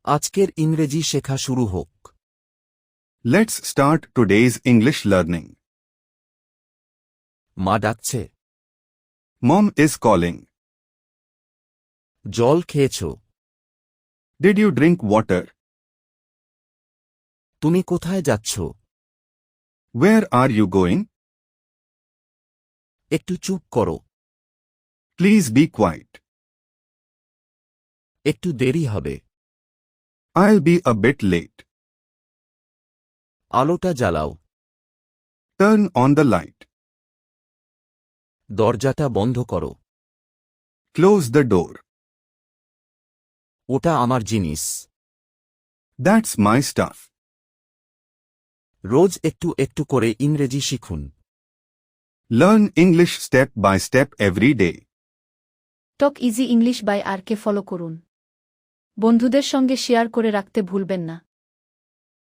আজকের ইংরেজি শেখা শুরু হোক। Let's start today's English learning. মা ডাকছে। Mom is calling. জল খেয়েছ? Did you drink water? তুমি কোথায় যাচ্ছ? Where are you going? একটু চুপ করো। Please be quiet. একটু দেরি হবে। I'll be a bit late. আলোটা জ্বালাও। Turn on the light. দরজাটা বন্ধ করো। Close the door. ওটা আমার জিনিস। That's my stuff. রোজ একটু একটু করে ইংরেজি শিখুন। Learn English step by step every day. Talk easy English by R K follow করুন। বন্ধুদের সঙ্গে শেয়ার করে রাখতে ভুলবেন না।